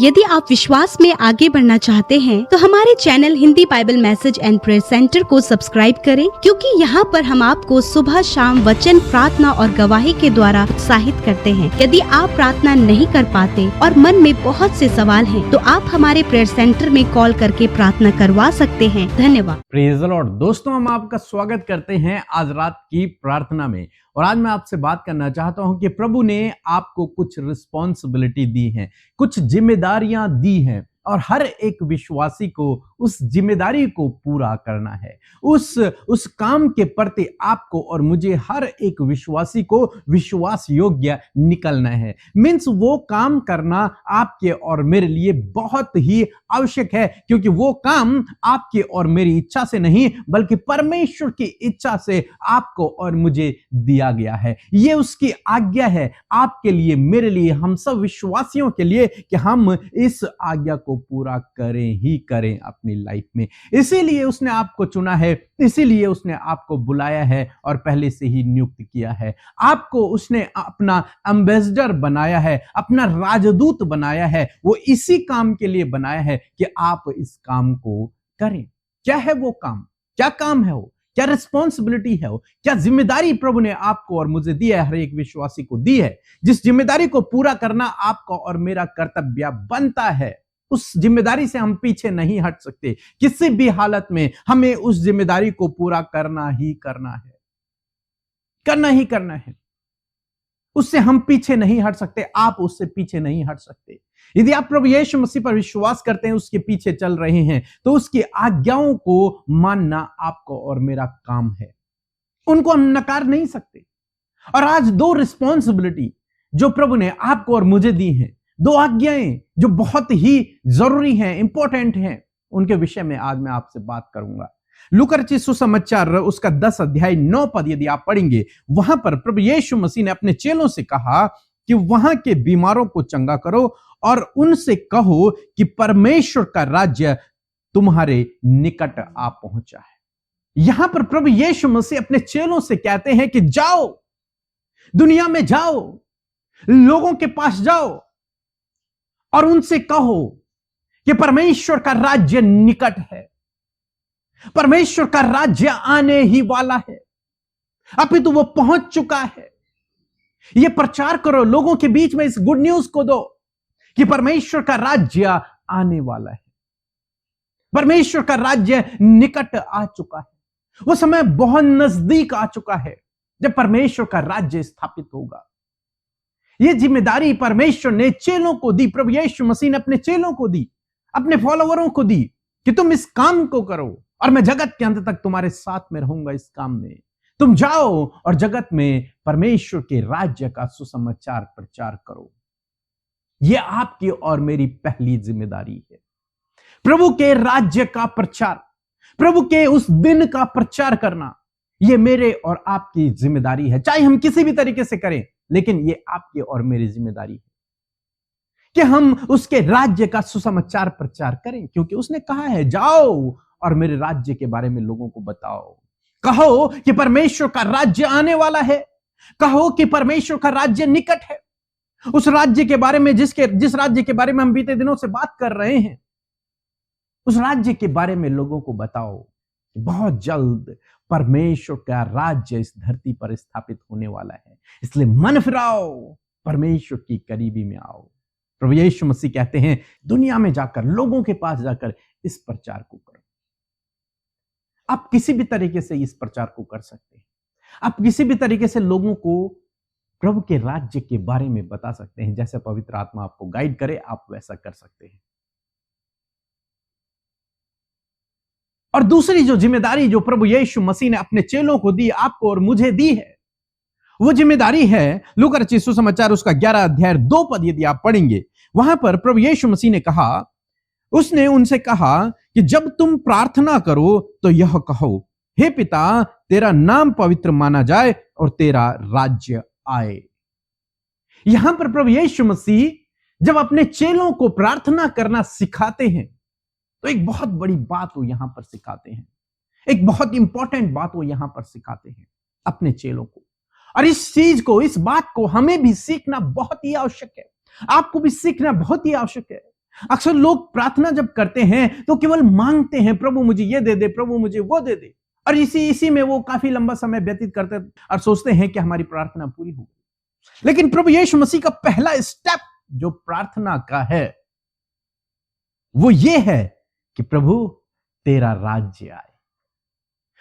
यदि आप विश्वास में आगे बढ़ना चाहते हैं तो हमारे channel Hindi Bible message and prayer centre को सब्सक्राइब करें, क्योंकि यहाँ पर हम आपको सुबह शाम वचन, प्रार्थना और गवाही के द्वारा उत्साहित करते हैं। यदि आप प्रार्थना नहीं कर पाते और मन में बहुत से सवाल हैं, तो आप हमारे प्रेयर सेंटर में कॉल करके प्रार्थना करवा सकते हैं। धन्यवाद। Praise the Lord. दोस्तों, हम आपका स्वागत करते हैं आज रात की प्रार्थना में। और आज मैं आपसे बात करना चाहता हूं कि प्रभु ने आपको कुछ रिस्पॉन्सिबिलिटी दी है, कुछ जिम्मेदारियां दी हैं, और हर एक विश्वासी को उस जिम्मेदारी को पूरा करना है। उस काम के प्रति आपको और मुझे, हर एक विश्वासी को विश्वास योग्य निकलना है। मीन्स वो काम करना आपके और मेरे लिए बहुत ही आवश्यक है, क्योंकि वो काम आपके और मेरी इच्छा से नहीं बल्कि परमेश्वर की इच्छा से आपको और मुझे दिया गया है। ये उसकी आज्ञा है आपके लिए, मेरे लिए, हम सब विश्वासियों के लिए कि हम इस आज्ञा को पूरा करें ही करें अपनी लाइफ में। इसीलिए उसने आपको चुना है, इसीलिए उसने आपको बुलाया है और पहले से ही नियुक्त किया है। आपको उसने अपना एम्बेसडर बनाया है, अपना राजदूत बनाया है। वो इसी काम के लिए बनाया है कि आप इस काम को करें। क्या है वो काम? क्या काम है वो? क्या रिस्पॉन्सिबिलिटी है वो? क्या जिम्मेदारी प्रभु ने आपको और मुझे दी है, हर एक विश्वासी को दी है? जिस जिम्मेदारी को पूरा करना आपका और मेरा कर्तव्य बनता है, उस जिम्मेदारी से हम पीछे नहीं हट सकते। किसी भी हालत में हमें उस जिम्मेदारी को पूरा करना ही करना है, करना ही करना है। उससे हम पीछे नहीं हट सकते, आप उससे पीछे नहीं हट सकते। यदि आप प्रभु यीशु मसीह पर विश्वास करते हैं, उसके पीछे चल रहे हैं, तो उसकी आज्ञाओं को मानना आपको और मेरा काम है। उनको हम नकार नहीं सकते। और आज दो रिस्पॉन्सिबिलिटी जो प्रभु ने आपको और मुझे दी हैं, दो आज्ञाएं जो बहुत ही जरूरी हैं, इंपॉर्टेंट हैं, उनके विषय में आज मैं आपसे बात करूंगा। लूका रचित सुसमाचार उसका 10 अध्याय 9 पद यदि आप पढ़ेंगे, वहां पर प्रभु यीशु मसीह ने अपने चेलों से कहा कि वहां के बीमारों को चंगा करो और उनसे कहो कि परमेश्वर का राज्य तुम्हारे निकट आ पहुंचा है। यहां पर प्रभु यीशु मसीह अपने चेलों से कहते हैं कि जाओ, दुनिया में जाओ, लोगों के पास जाओ और उनसे कहो कि परमेश्वर का राज्य निकट है, परमेश्वर का राज्य आने ही वाला है, अभी तो वो पहुंच चुका है। ये प्रचार करो, लोगों के बीच में इस गुड न्यूज को दो कि परमेश्वर का राज्य आने वाला है, परमेश्वर का राज्य निकट आ चुका है। वो समय बहुत नजदीक आ चुका है जब परमेश्वर का राज्य स्थापित होगा। ये जिम्मेदारी परमेश्वर ने चेलों को दी, प्रभु यीशु मसीह ने अपने चेलों को दी, अपने फॉलोवरों को दी कि तुम इस काम को करो और मैं जगत के अंत तक तुम्हारे साथ में रहूंगा। इस काम में तुम जाओ और जगत में परमेश्वर के राज्य का सुसमाचार प्रचार करो। यह आपकी और मेरी पहली जिम्मेदारी है। प्रभु के राज्य का प्रचार, प्रभु के उस दिन का प्रचार करना, यह मेरे और आपकी जिम्मेदारी है। चाहे हम किसी भी तरीके से करें, लेकिन ये आपकी और मेरी जिम्मेदारी है कि हम उसके राज्य का सुसमाचार प्रचार करें, क्योंकि उसने कहा है जाओ और मेरे राज्य के बारे में लोगों को बताओ। कहो कि परमेश्वर का राज्य आने वाला है, कहो कि परमेश्वर का राज्य निकट है। उस राज्य के बारे में जिस राज्य के बारे में हम बीते दिनों से बात कर रहे हैं, उस राज्य के बारे में लोगों को बताओ। बहुत जल्द परमेश्वर का राज्य इस धरती पर स्थापित होने वाला है, इसलिए मन फिराओ, परमेश्वर की करीबी में आओ। प्रभु यीशु मसीह कहते हैं दुनिया में जाकर, लोगों के पास जाकर इस प्रचार को करो। आप किसी भी तरीके से इस प्रचार को कर सकते हैं। आप किसी भी तरीके से लोगों को प्रभु के राज्य के बारे में बता सकते हैं। जैसे पवित्र आत्मा आपको गाइड करे, आप वैसा कर सकते हैं। और दूसरी जो जिम्मेदारी जो प्रभु यीशु मसीह ने अपने चेलों को दी, आपको और मुझे दी है, वो जिम्मेदारी है लूका रचित सुसमाचार उसका 11 अध्याय 2 पद यदि आप पढ़ेंगे, वहां पर प्रभु यीशु मसीह ने कहा, उसने उनसे कहा कि जब तुम प्रार्थना करो तो यह कहो, हे पिता, तेरा नाम पवित्र माना जाए और तेरा राज्य आए। यहां पर प्रभु यीशु मसीह जब अपने चेलों को प्रार्थना करना सिखाते हैं, तो एक बहुत बड़ी बात वो यहां पर सिखाते हैं, एक बहुत इंपॉर्टेंट बात वो यहां पर सिखाते हैं अपने चेलों को। और इस चीज को, इस बात को हमें भी सीखना बहुत ही आवश्यक है, आपको भी सीखना बहुत ही आवश्यक है। अक्सर लोग प्रार्थना जब करते हैं तो केवल मांगते हैं, प्रभु मुझे ये दे दे, प्रभु मुझे वो दे दे, और इसी में वो काफी लंबा समय व्यतीत करते और सोचते हैं कि हमारी प्रार्थना पूरी हो गई। लेकिन प्रभु यीशु मसीह का पहला स्टेप जो प्रार्थना का है वो ये है कि प्रभु तेरा राज्य आए।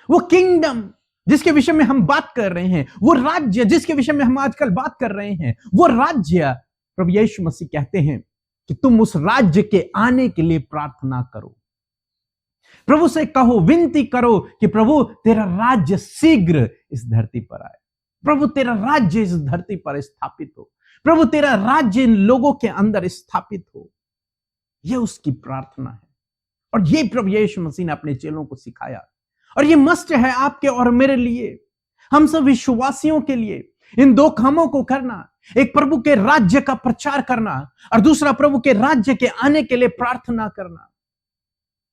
वो किंगडम जिसके विषय में हम बात कर रहे हैं, वो राज्य जिसके विषय में हम आजकल बात कर रहे हैं, वो राज्य प्रभु यीशु मसीह कहते हैं कि तुम उस राज्य के आने के लिए प्रार्थना करो। प्रभु से कहो, विनती करो कि प्रभु तेरा राज्य शीघ्र इस धरती पर आए, प्रभु तेरा राज्य इस धरती पर स्थापित हो, प्रभु तेरा राज्य इन लोगों के अंदर स्थापित हो। यह उसकी प्रार्थना है और यह प्रभु यीशु मसीह ने अपने चेलों को सिखाया, और यह मस्ट है आपके और मेरे लिए, हम सब विश्वासियों के लिए। इन दो कामों को करना, एक प्रभु के राज्य का प्रचार करना और दूसरा प्रभु के राज्य के आने के लिए प्रार्थना करना।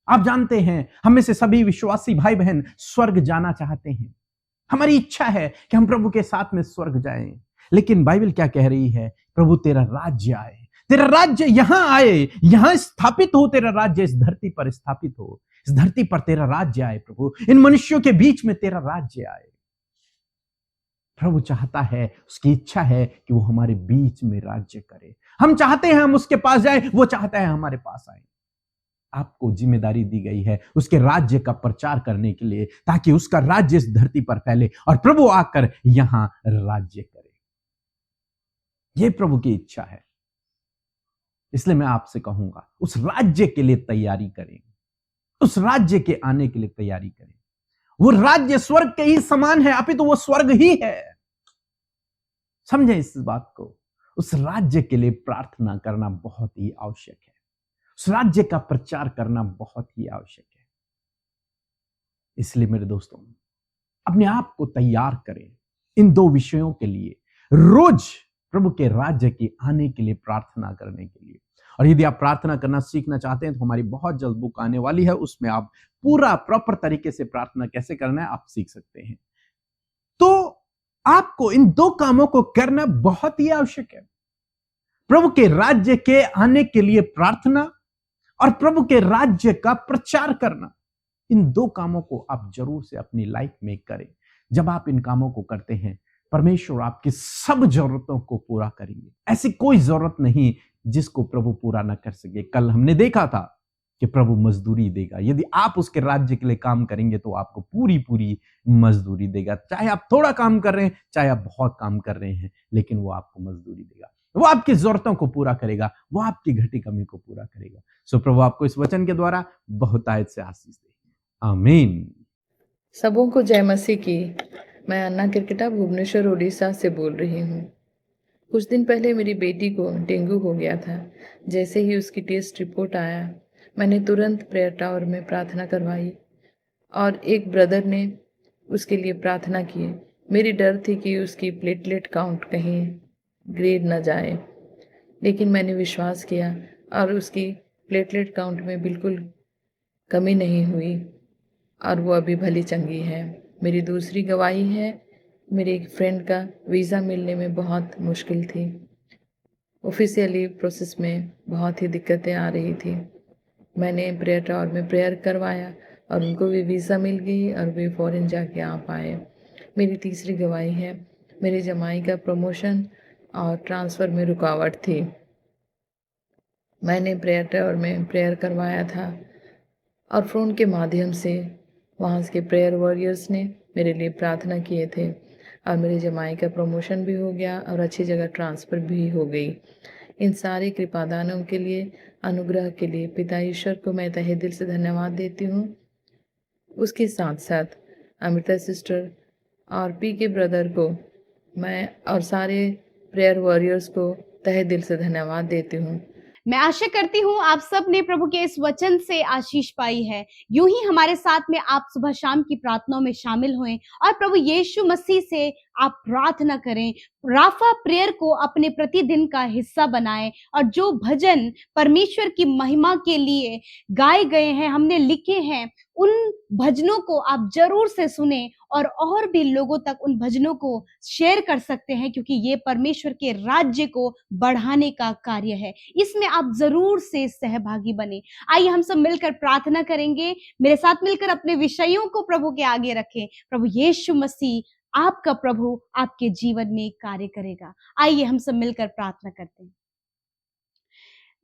आप जानते हैं हम में से सभी विश्वासी भाई बहन स्वर्ग जाना चाहते हैं। हमारी इच्छा है कि हम प्रभु के साथ में स्वर्ग जाएं, लेकिन बाइबल क्या कह रही है? प्रभु तेरा राज्य आए, तेरा राज्य यहां आए, यहां स्थापित हो, तेरा राज्य इस धरती पर स्थापित हो, इस धरती पर तेरा राज्य आए। प्रभु इन मनुष्यों के बीच में तेरा राज्य आए। प्रभु चाहता है, उसकी इच्छा है कि वो हमारे बीच में राज्य करे। हम चाहते हैं हम उसके पास जाए, वो चाहता है हमारे पास आए। आपको जिम्मेदारी दी गई है उसके राज्य का प्रचार करने के लिए, ताकि उसका राज्य इस धरती पर फैले और प्रभु आकर यहां राज्य करे। यह प्रभु की इच्छा है। इसलिए मैं आपसे कहूंगा उस राज्य के लिए तैयारी करें, उस राज्य के आने के लिए तैयारी करें। वो राज्य स्वर्ग के ही समान है, अभी तो वो स्वर्ग ही है। समझे इस बात को। उस राज्य के लिए प्रार्थना करना बहुत ही आवश्यक है, उस राज्य का प्रचार करना बहुत ही आवश्यक है। इसलिए मेरे दोस्तों, अपने आप को तैयार करें इन दो विषयों के लिए, रोज प्रभु के राज्य के आने के लिए प्रार्थना करने के लिए। और यदि आप प्रार्थना करना सीखना चाहते हैं तो हमारी बहुत जल्द बुक आने वाली है, उसमें आप पूरा प्रॉपर तरीके से प्रार्थना कैसे करना है आप सीख सकते हैं। तो आपको इन दो कामों को करना बहुत ही आवश्यक है, प्रभु के राज्य के आने के लिए प्रार्थना और प्रभु के राज्य का प्रचार करना। इन दो कामों को आप जरूर से अपनी लाइफ में करें। जब आप इन कामों को करते हैं, परमेश्वर आपकी सब जरूरतों को पूरा करेंगे। ऐसी कोई जरूरत नहीं जिसको प्रभु पूरा ना कर सके। कल हमने देखा था कि प्रभु मजदूरी देगा। यदि आप उसके राज्य के लिए काम करेंगे तो आपको पूरी पूरी मजदूरी देगा। चाहे आप थोड़ा काम कर रहे हैं, चाहे आप बहुत काम कर रहे हैं, लेकिन वो आपको मजदूरी देगा। वो आपकी जरूरतों को पूरा करेगा, वो आपकी घटी कमी को पूरा करेगा। सो प्रभु आपको इस वचन के द्वारा बहुतायत से आशीष दे। आमीन। सबों को जय मसीह की। मैं अन्ना किरकिटा भुवनेश्वर उड़ीसा से बोल रही हूँ। कुछ दिन पहले मेरी बेटी को डेंगू हो गया था। जैसे ही उसकी टेस्ट रिपोर्ट आया, मैंने तुरंत प्रेयर टावर में प्रार्थना करवाई और एक ब्रदर ने उसके लिए प्रार्थना की। मेरी डर थी कि उसकी प्लेटलेट काउंट कहीं ग्रेड न जाए, लेकिन मैंने विश्वास किया और उसकी प्लेटलेट काउंट में बिल्कुल कमी नहीं हुई और वो अभी भली चंगी है। मेरी दूसरी गवाही है, मेरे एक फ्रेंड का वीज़ा मिलने में बहुत मुश्किल थी। ऑफिशियली प्रोसेस में बहुत ही दिक्कतें आ रही थी। मैंने प्रेयर टावर में प्रेयर करवाया और उनको भी वीज़ा मिल गई और वे फ़ॉरेन जाके आ पाए। मेरी तीसरी गवाही है, मेरे जमाई का प्रमोशन और ट्रांसफ़र में रुकावट थी। मैंने प्रेयर टावर में प्रेयर करवाया था और फ़ोन के माध्यम से वहाँ के प्रेयर वॉरियर्स ने मेरे लिए प्रार्थना किए थे और मेरे जमाई का प्रमोशन भी हो गया और अच्छी जगह ट्रांसफ़र भी हो गई। इन सारे कृपादानों के लिए, अनुग्रह के लिए पिता ईश्वर को मैं तहे दिल से धन्यवाद देती हूँ। उसके साथ साथ अमृता सिस्टर और पी के ब्रदर को मैं और सारे प्रेयर वॉरियर्स को तहे दिल से धन्यवाद देती हूँ। मैं आशा करती हूँ आप सब ने प्रभु के इस वचन से आशीष पाई है। यूं ही हमारे साथ में आप सुबह शाम की प्रार्थनाओं में शामिल हुए और प्रभु यीशु मसीह से आप प्रार्थना करें। राफा प्रेयर को अपने प्रतिदिन का हिस्सा बनाएं और जो भजन परमेश्वर की महिमा के लिए गाए गए हैं, हमने लिखे हैं, उन भजनों को आप जरूर से सुने और भी लोगों तक उन भजनों को शेयर कर सकते हैं, क्योंकि ये परमेश्वर के राज्य को बढ़ाने का कार्य है। इसमें आप जरूर से सहभागी बने। आइए हम सब मिलकर प्रार्थना करेंगे। मेरे साथ मिलकर अपने विषयों को प्रभु के आगे रखें। प्रभु यीशु मसीह आपका प्रभु आपके जीवन में कार्य करेगा। आइए हम सब मिलकर प्रार्थना करते हैं।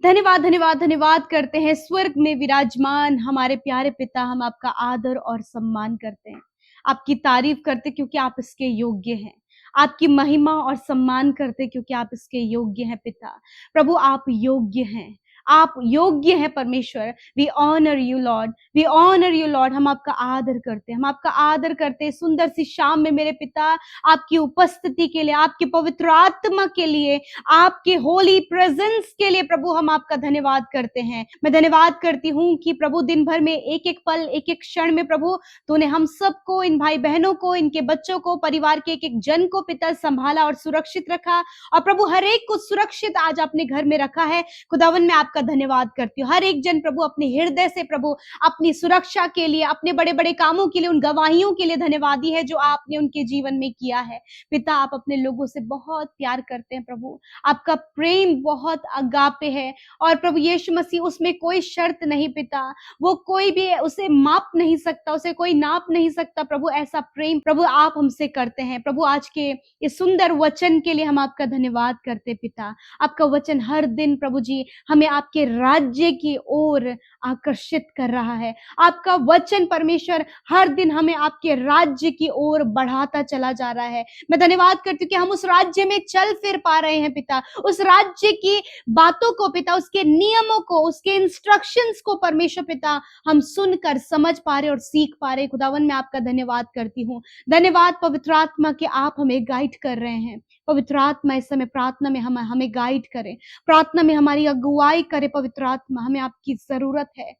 धन्यवाद धन्यवाद धन्यवाद करते हैं स्वर्ग में विराजमान हमारे प्यारे पिता, हम आपका आदर और सम्मान करते हैं, आपकी तारीफ करते क्योंकि आप इसके योग्य हैं, आपकी महिमा और सम्मान करते क्योंकि आप इसके योग्य हैं। पिता प्रभु आप योग्य हैं, आप योग्य हैं परमेश्वर। We honour you lord, we honour you lord. हम आपका आदर करते हैं, हम आपका आदर करते हैं। सुंदर सी शाम में मेरे पिता आपकी उपस्थिति के लिए, आपके पवित्र आत्मा के लिए, आपके होली प्रेजेंस के लिए प्रभु हम आपका धन्यवाद करते हैं। मैं धन्यवाद करती हूँ कि प्रभु दिन भर में एक एक पल, एक एक क्षण में प्रभु तूने हम सबको, इन भाई बहनों को, इनके बच्चों को, परिवार के एक एक जन को पिता संभाला और सुरक्षित रखा। और प्रभु हर एक को सुरक्षित आज अपने घर में रखा है। खुदावन में आपका धन्यवाद करती हूँ। हर एक जन प्रभु अपने हृदय से प्रभु अपनी सुरक्षा के लिए, अपने बड़े बड़े कामों के लिए, उन गवाहियों के लिए धन्यवादी है जो आपने उनके जीवन में किया है। पिता आप अपने लोगों से बहुत प्यार करते हैं प्रभु, आपका प्रेम बहुत अगापे है और प्रभु यीशु मसीह उसमें कोई शर्त नहीं पिता, वो कोई भी उसे माप नहीं सकता, उसे कोई नाप नहीं सकता प्रभु। ऐसा प्रेम प्रभु आप हमसे करते हैं प्रभु। आज के इस सुंदर वचन के लिए हम आपका धन्यवाद करते पिता। आपका वचन हर दिन प्रभु जी हमें आपके राज्य की ओर आकर्षित कर रहा है। आपका वचन परमेश्वर हर दिन हमें आपके राज्य की ओर बढ़ाता चला जा रहा है। मैं धन्यवाद करती हूँ कि हम उस राज्य में चल फिर पा रहे हैं पिता, उस राज्य की बातों को पिता, उसके नियमों को, उसके इंस्ट्रक्शंस को परमेश्वर पिता हम सुनकर समझ पा रहे और सीख पा रहे। खुदावन मैं आपका धन्यवाद करती हूँ। धन्यवाद पवित्र आत्मा के आप हमें गाइड कर रहे हैं। पवित्र आत्मा इस समय प्रार्थना में हमें गाइड करे, प्रार्थना में हमारी अगुवाई करे। पवित्र आत्मा हमें आपकी जरूरत है।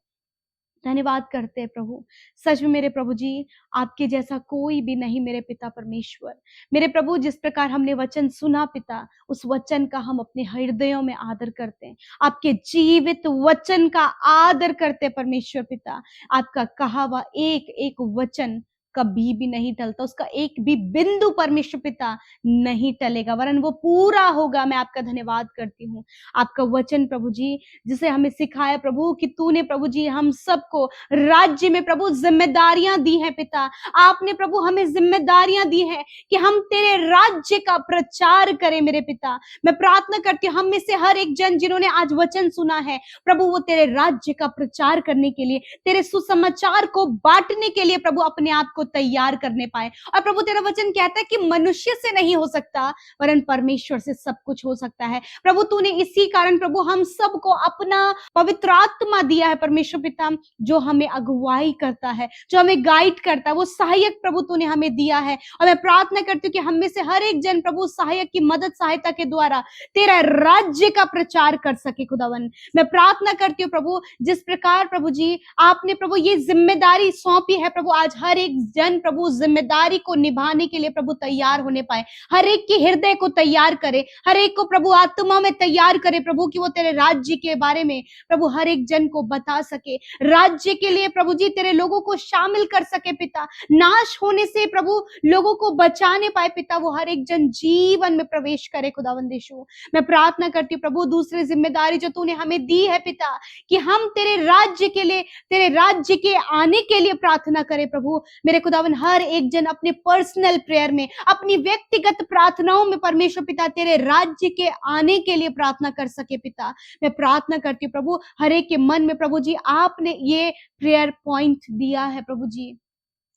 धन्यवाद करते हैं प्रभु। सच में मेरे प्रभु जी आपके जैसा कोई भी नहीं मेरे पिता परमेश्वर। मेरे प्रभु जिस प्रकार हमने वचन सुना पिता, उस वचन का हम अपने हृदयों में आदर करते हैं, आपके जीवित वचन का आदर करते हैं परमेश्वर पिता। आपका कहा हुआ एक एक वचन कभी भी नहीं टलता, उसका एक भी बिंदु परमेश्वर पिता नहीं टलेगा, वरन वो पूरा होगा। मैं आपका धन्यवाद करती हूँ। आपका वचन प्रभु जी जिसे हमें सिखाया प्रभु कि तूने प्रभु जी हम सबको राज्य में प्रभु जिम्मेदारियां दी हैं पिता। आपने प्रभु हमें जिम्मेदारियां दी हैं कि हम तेरे राज्य का प्रचार करें मेरे पिता। मैं प्रार्थना करती हूँ हम में से हर एक जन जिन्होंने आज वचन सुना है प्रभु, वो तेरे राज्य का प्रचार करने के लिए, तेरे सुसमाचार को बांटने के लिए प्रभु अपने आप को तैयार करने पाए। और प्रभु तेरा वचन कहता है कि मनुष्य से नहीं हो सकता वरन परमेश्वर से सब कुछ हो सकता है। प्रभु तूने इसी कारण प्रभु हम सबको अपना पवित्र आत्मा दिया है परमेश्वर पिता, जो हमें अगुवाई करता है, जो हमें गाइड करता है। वो सहायक प्रभु तूने हमें दिया है और मैं प्रार्थना करती हूँ कि हम में से हर एक जन प्रभु सहायक की मदद सहायता के द्वारा तेरा राज्य का प्रचार कर सके। खुदावन मैं प्रार्थना करती हूँ प्रभु जिस प्रकार प्रभु जी आपने प्रभु ये जिम्मेदारी सौंपी है प्रभु, आज हर एक जन प्रभु जिम्मेदारी को निभाने के लिए प्रभु तैयार होने पाए। हर एक के हृदय को तैयार करे, हर एक को प्रभु आत्मा में तैयार करे प्रभु कि वो तेरे राज्य के बारे में प्रभु हर एक जन को बता सके, राज्य के लिए प्रभु जी तेरे लोगों को शामिल कर सके पिता, नाश होने से प्रभु लोगों को बचाने पाए पिता, वो हर एक जन जीवन में प्रवेश करे। खुदावंद यीशु मैं प्रार्थना करती हूँ प्रभु दूसरी जिम्मेदारी जो तूने हमें दी है पिता कि हम तेरे राज्य के लिए, तेरे राज्य के आने के लिए प्रार्थना करें प्रभु। मेरे खुदावन हर एक जन अपने पर्सनल प्रेयर में, अपनी व्यक्तिगत प्रार्थनाओं में परमेश्वर पिता तेरे राज्य के आने के लिए प्रार्थना कर सके पिता। मैं प्रार्थना करती हूँ प्रभु हर एक के मन में प्रभु जी आपने ये प्रेयर पॉइंट दिया है प्रभु जी,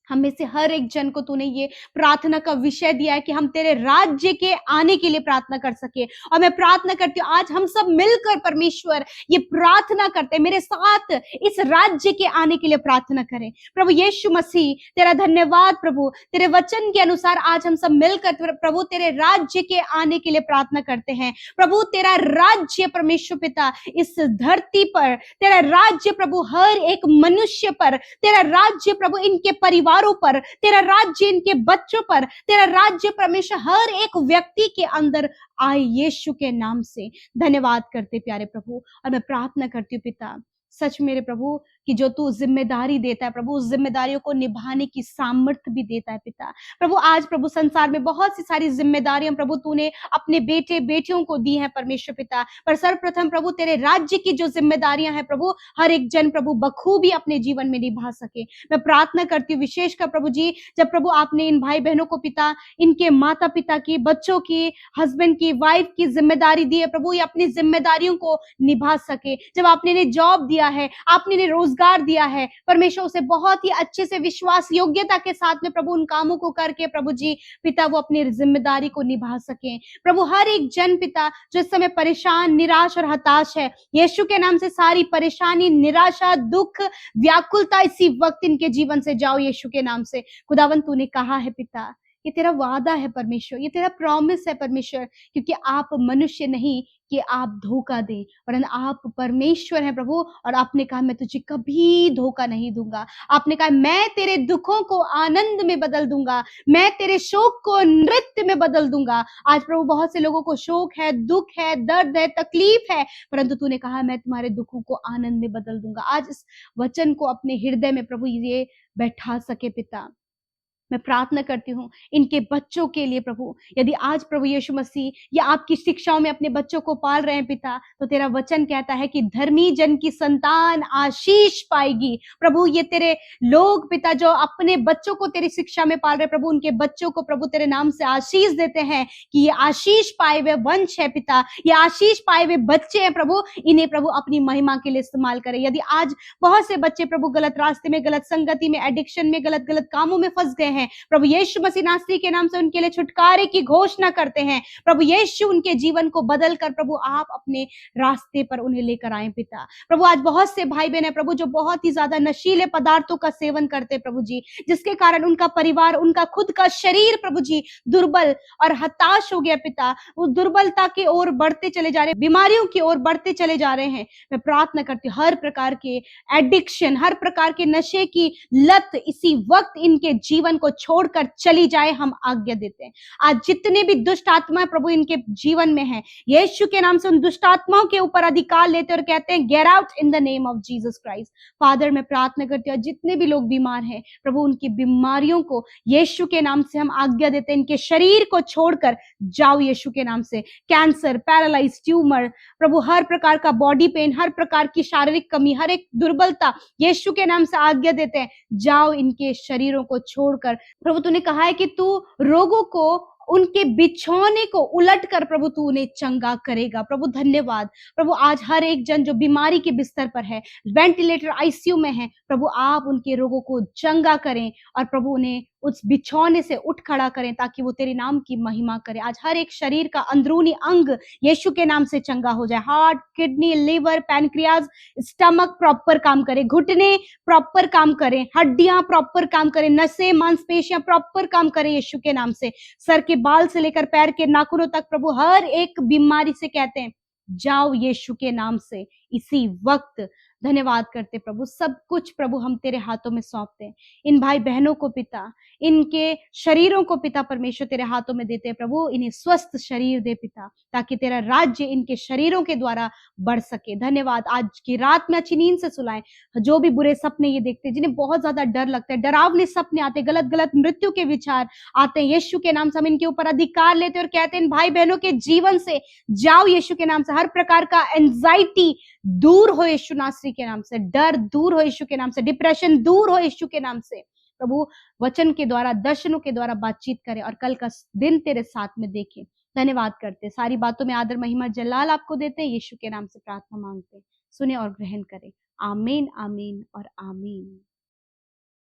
हम में से हर एक जन को तूने ये प्रार्थना का विषय दिया है कि हम तेरे राज्य के आने के लिए प्रार्थना कर सके। और मैं प्रार्थना करती हूँ आज हम सब मिलकर परमेश्वर ये प्रार्थना करते हैं, मेरे साथ इस राज्य के आने के लिए प्रार्थना करें। प्रभु यीशु मसीह तेरा धन्यवाद प्रभु, तेरे वचन के अनुसार आज हम सब मिलकर प्रभु तेरे राज्य के आने के लिए प्रार्थना करते हैं। प्रभु तेरा राज्य परमेश्वर पिता इस धरती पर, तेरा राज्य प्रभु हर एक मनुष्य पर, तेरा राज्य प्रभु इनके परिवार पर, तेरा राज्य इनके बच्चों पर, तेरा राज्य परमेश्वर हर एक व्यक्ति के अंदर आए यीशु के नाम से। धन्यवाद करते प्यारे प्रभु। और मैं प्रार्थना करती हूँ पिता सच मेरे प्रभु कि जो तू जिम्मेदारी देता है प्रभु, उस जिम्मेदारियों को निभाने की सामर्थ्य भी देता है पिता। प्रभु आज प्रभु संसार में बहुत सी सारी जिम्मेदारियां प्रभु तूने अपने बेटे बेटियों को दी हैं परमेश्वर पिता, पर सर्वप्रथम प्रभु तेरे राज्य की जो जिम्मेदारियां हैं प्रभु, हर एक जन प्रभु बखूबी अपने जीवन में निभा सके। मैं प्रार्थना करती हूँ विशेषकर प्रभु जी, जब प्रभु आपने इन भाई बहनों को पिता, इनके माता पिता की, बच्चों की, हस्बैंड की, वाइफ की जिम्मेदारी दी है प्रभु, ये अपनी जिम्मेदारियों को निभा सके। जब आपने इन्हें जॉब दिया है, आपने इन्हें रोजगार दिया है परमेश्वर, उसे बहुत ही अच्छे से विश्वास योग्यता के साथ में प्रभु उन कामों को करके प्रभु जी पिता वो अपनी जिम्मेदारी को निभा सके। प्रभु हर एक जन पिता जो इस समय परेशान, निराश और हताश है, यीशु के नाम से सारी परेशानी, निराशा, दुख, व्याकुलता इसी वक्त इनके जीवन से जाओ यीशु के नाम से। खुदावन तूने कहा है पिता, ये तेरा वादा है परमेश्वर, ये तेरा प्रॉमिस है परमेश्वर, क्योंकि आप मनुष्य नहीं कि आप धोखा दें, वरन आप परमेश्वर हैं प्रभु। और आपने कहा मैं तुझे कभी धोखा नहीं दूंगा। आपने कहा मैं तेरे दुखों को आनंद में बदल दूंगा, मैं तेरे शोक को नृत्य में बदल दूंगा। आज प्रभु बहुत से लोगों को शोक है, दुख है, दर्द है, तकलीफ है, परंतु तूने कहा मैं तुम्हारे दुखों को आनंद में बदल दूंगा। आज इस वचन को अपने हृदय में प्रभु ये बैठा सके पिता। मैं प्रार्थना करती हूँ इनके बच्चों के लिए प्रभु, यदि आज प्रभु यीशु मसीह या आपकी शिक्षाओं में अपने बच्चों को पाल रहे हैं पिता, तो तेरा वचन कहता है कि धर्मी जन की संतान आशीष पाएगी। प्रभु ये तेरे लोग पिता जो अपने बच्चों को तेरी शिक्षा में पाल रहे प्रभु, उनके बच्चों को प्रभु तेरे नाम से आशीष देते हैं कि ये आशीष पाए हुए वंश है पिता, ये आशीष पाए हुए बच्चे हैं प्रभु, इन्हें प्रभु अपनी महिमा के लिए इस्तेमाल करें। यदि आज बहुत से बच्चे प्रभु गलत रास्ते में, गलत संगति में, एडिक्शन में, गलत गलत कामों में फंस गए हैं प्रभु, यीशु मसीह नासरी के नाम से उनके लिए छुटकारे की घोषणा करते हैं प्रभु। यीशु उनके जीवन को बदल कर प्रभु आप अपने रास्ते पर उन्हें लेकर आए पिता। प्रभु आज बहुत से भाई बहन है प्रभु जो बहुत ही ज्यादा नशीले पदार्थों का सेवन करते प्रभु जी, जिसके कारण उनका परिवार, उनका खुद का शरीर प्रभु जी दुर्बल और हताश हो गया पिता। वो दुर्बलता की ओर बढ़ते चले जा रहे, बीमारियों की ओर बढ़ते चले जा रहे हैं। मैं प्रार्थना करती हूँ हर प्रकार के एडिक्शन, हर प्रकार के नशे की लत इसी वक्त इनके जीवन को छोड़कर चली जाए, हम आज्ञा देते हैं। आज जितने भी दुष्ट आत्माएं प्रभु इनके जीवन में हैं, यीशु के नाम से उन दुष्ट आत्माओं के ऊपर अधिकार लेते और कहते हैं get out in the name of Jesus Christ. Father मैं प्रार्थना करती हूँ जितने भी लोग बीमार हैं प्रभु, उनकी बीमारियों को यीशु के नाम से हम आज्ञा देते हैं, इनके शरीर को छोड़कर जाओ यीशु के नाम से। कैंसर, पैरालाइज, ट्यूमर प्रभु, हर प्रकार का बॉडी पेन, हर प्रकार की शारीरिक कमी, हर एक दुर्बलता यीशु के नाम से आज्ञा देते हैं, जाओ इनके शरीरों को छोड़कर। प्रभु तूने कहा है कि तू रोगों को, उनके बिछौने को उलट कर प्रभु तू उन्हें चंगा करेगा। प्रभु धन्यवाद प्रभु, आज हर एक जन जो बीमारी के बिस्तर पर है, वेंटिलेटर, आईसीयू में है प्रभु, आप उनके रोगों को चंगा करें और प्रभु उन्हें उस बिछौने से उठ खड़ा करें ताकि वो तेरे नाम की महिमा करे। आज हर एक शरीर का अंदरूनी अंग यीशु के नाम से चंगा हो जाए। Heart, kidney, liver, pancreas, stomach proper काम करे, घुटने प्रॉपर काम करें, हड्डियां प्रॉपर काम करें, नसें, मांसपेशियां प्रॉपर काम करें यीशु के नाम से। सर के बाल से लेकर पैर के नाखूनों तक प्रभु हर एक बीमारी से कहते हैं जाओ यीशु के नाम से इसी वक्त। धन्यवाद करते प्रभु, सब कुछ प्रभु हम तेरे हाथों में सौंपते हैं। इन भाई बहनों को पिता, इनके शरीरों को पिता परमेश्वर तेरे हाथों में देते हैं प्रभु, इन्हें स्वस्थ शरीर दे पिता, ताकि तेरा राज्य इनके शरीरों के द्वारा बढ़ सके। धन्यवाद, आज की रात में अच्छी नींद से सुलाएं। जो भी बुरे सपने ये देखते, जिन्हें बहुत ज्यादा डर लगता है, डरावने सपने आते, गलत गलत मृत्यु के विचार आते हैं, यीशु के नाम से हम इनके ऊपर अधिकार लेते और कहते हैं इन भाई बहनों के जीवन से जाओ यीशु के नाम से। हर प्रकार का एंजाइटी दूर हो यीशु नासरी के नाम से, डर दूर हो यीशु के नाम से, डिप्रेशन दूर हो यीशु के नाम से। प्रभु वचन के द्वारा, दर्शनों के द्वारा बातचीत करें और कल का दिन तेरे साथ में देखें। धन्यवाद करते, सारी बातों में आदर, महिमा, जलाल आपको देते हैं। यीशु के नाम से प्रार्थना मांगते, सुने और ग्रहण करें। आमीन, आमीन और आमीन।